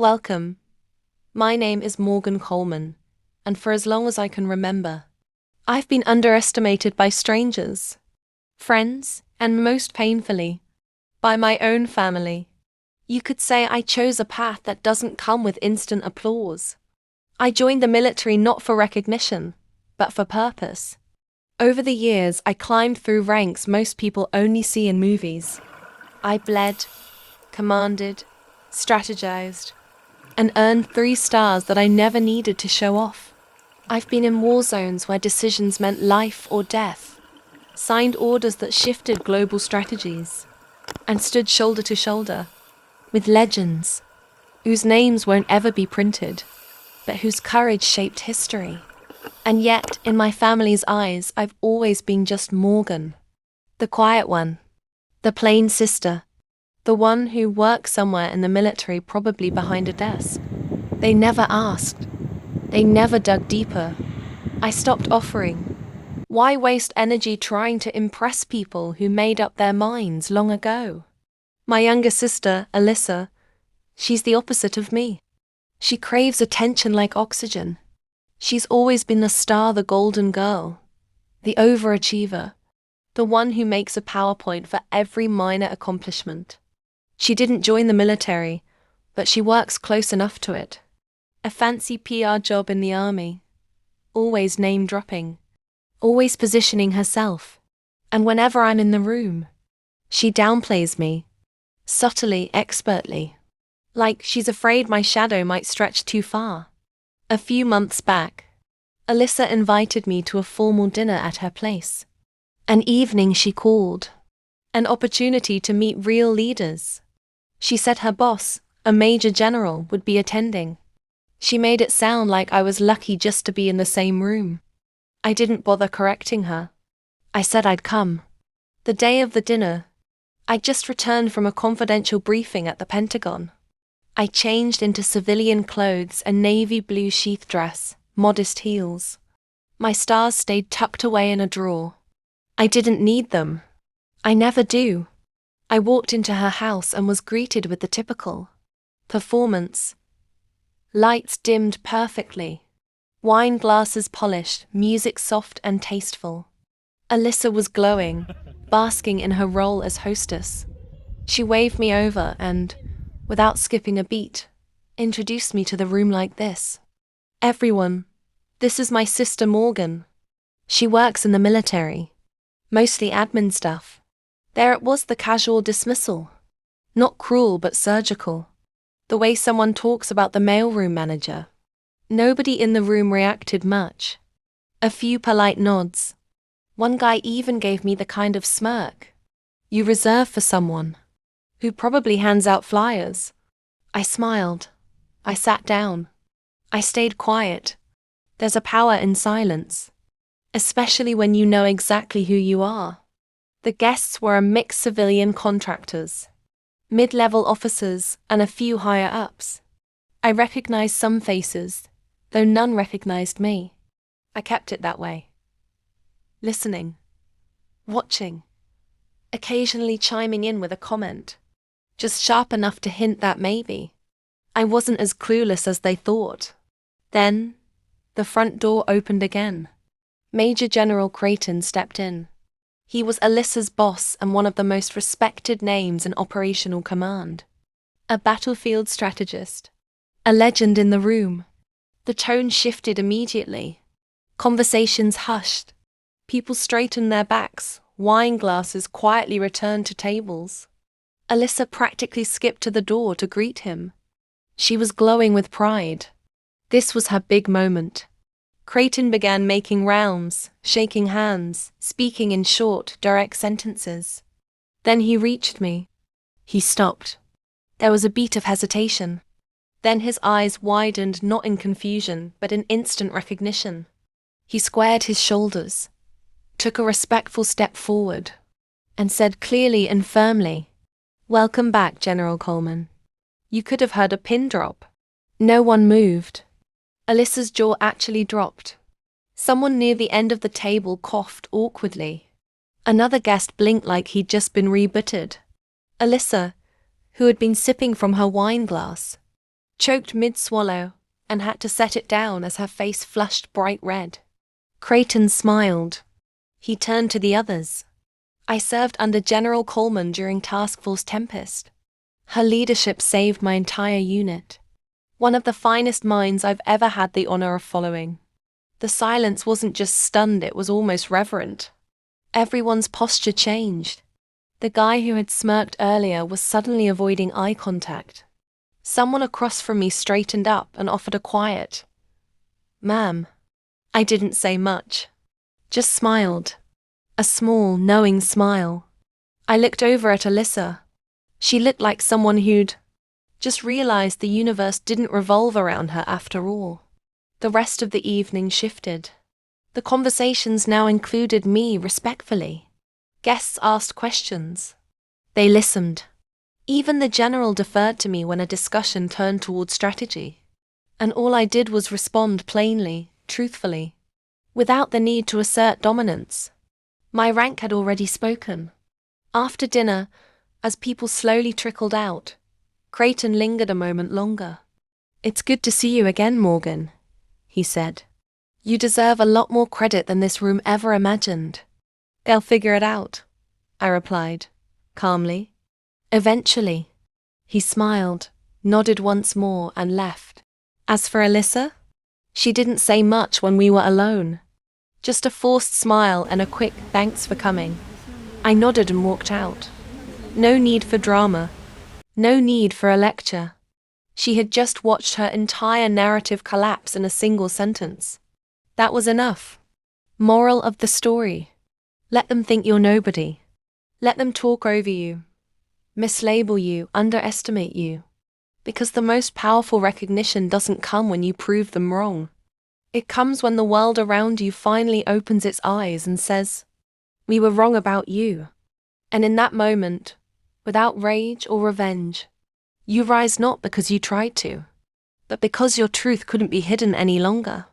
Welcome. My name is Morgan Coleman, and for as long as I can remember, I've been underestimated by strangers, friends, and most painfully, by my own family. You could say I chose a path that doesn't come with instant applause. I joined the military not for recognition, but for purpose. Over the years, I climbed through ranks most people only see in movies. I bled, commanded, strategized, and earned 3 stars that I never needed to show off. I've been in war zones where decisions meant life or death, signed orders that shifted global strategies, and stood shoulder to shoulder with legends whose names won't ever be printed, but whose courage shaped history. And yet, in my family's eyes, I've always been just Morgan, the quiet one, the plain sister, the one who works somewhere in the military, probably behind a desk. They never asked. They never dug deeper. I stopped offering. Why waste energy trying to impress people who made up their minds long ago? My younger sister, Alyssa, she's the opposite of me. She craves attention like oxygen. She's always been the star, the golden girl, the overachiever, the one who makes a PowerPoint for every minor accomplishment. She didn't join the military, but she works close enough to it. A fancy PR job in the army, always name-dropping, always positioning herself. And whenever I'm in the room, she downplays me, subtly, expertly, like she's afraid my shadow might stretch too far. A few months back, Alyssa invited me to a formal dinner at her place. An evening she called, an opportunity to meet real leaders. She said her boss, a major general, would be attending. She made it sound like I was lucky just to be in the same room. I didn't bother correcting her. I said I'd come. The day of the dinner, I'd just returned from a confidential briefing at the Pentagon. I changed into civilian clothes, a navy blue sheath dress, modest heels. My stars stayed tucked away in a drawer. I didn't need them. I never do. I walked into her house and was greeted with the typical performance. Lights dimmed perfectly. Wine glasses polished, music soft and tasteful. Alyssa was glowing, basking in her role as hostess. She waved me over and, without skipping a beat, introduced me to the room like this. Everyone, this is my sister Morgan. She works in the military. Mostly admin stuff. There it was, the casual dismissal. Not cruel but surgical. The way someone talks about the mailroom manager. Nobody in the room reacted much. A few polite nods. One guy even gave me the kind of smirk you reserve for someone who probably hands out flyers. I smiled. I sat down. I stayed quiet. There's a power in silence, especially when you know exactly who you are. The guests were a mix: civilian contractors, mid-level officers, and a few higher-ups. I recognized some faces, though none recognized me. I kept it that way. Listening. Watching. Occasionally chiming in with a comment. Just sharp enough to hint that maybe I wasn't as clueless as they thought. Then, the front door opened again. Major General Kraton stepped in. He was Alyssa's boss and one of the most respected names in operational command. A battlefield strategist. A legend in the room. The tone shifted immediately. Conversations hushed. People straightened their backs. Wine glasses quietly returned to tables. Alyssa practically skipped to the door to greet him. She was glowing with pride. This was her big moment. Kraton began making rounds, shaking hands, speaking in short, direct sentences. Then he reached me. He stopped. There was a beat of hesitation. Then his eyes widened, not in confusion, but in instant recognition. He squared his shoulders, took a respectful step forward, and said clearly and firmly, "Welcome back, General Coleman." You could have heard a pin drop. No one moved. Alyssa's jaw actually dropped. Someone near the end of the table coughed awkwardly. Another guest blinked like he'd just been rebooted. Alyssa, who had been sipping from her wine glass, choked mid-swallow, and had to set it down as her face flushed bright red. Kraton smiled. He turned to the others. I served under General Coleman during Task Force Tempest. Her leadership saved my entire unit. One of the finest minds I've ever had the honor of following. The silence wasn't just stunned, it was almost reverent. Everyone's posture changed. The guy who had smirked earlier was suddenly avoiding eye contact. Someone across from me straightened up and offered a quiet, "Ma'am." I didn't say much. Just smiled. A small, knowing smile. I looked over at Alyssa. She looked like someone who'd just realized the universe didn't revolve around her after all. The rest of the evening shifted. The conversations now included me respectfully. Guests asked questions. They listened. Even the general deferred to me when a discussion turned toward strategy. And all I did was respond plainly, truthfully, without the need to assert dominance. My rank had already spoken. After dinner, as people slowly trickled out, Kraton lingered a moment longer. "It's good to see you again, Morgan," he said. "You deserve a lot more credit than this room ever imagined." "They'll figure it out," I replied, calmly. "Eventually." He smiled, nodded once more, and left. As for Alyssa, she didn't say much when we were alone. Just a forced smile and a quick "thanks for coming." I nodded and walked out. No need for drama. No need for a lecture. She had just watched her entire narrative collapse in a single sentence. That was enough. Moral of the story: let them think you're nobody. Let them talk over you, mislabel you, underestimate you. Because the most powerful recognition doesn't come when you prove them wrong. It comes when the world around you finally opens its eyes and says, "We were wrong about you." And in that moment, without rage or revenge, you rise not because you tried to, but because your truth couldn't be hidden any longer.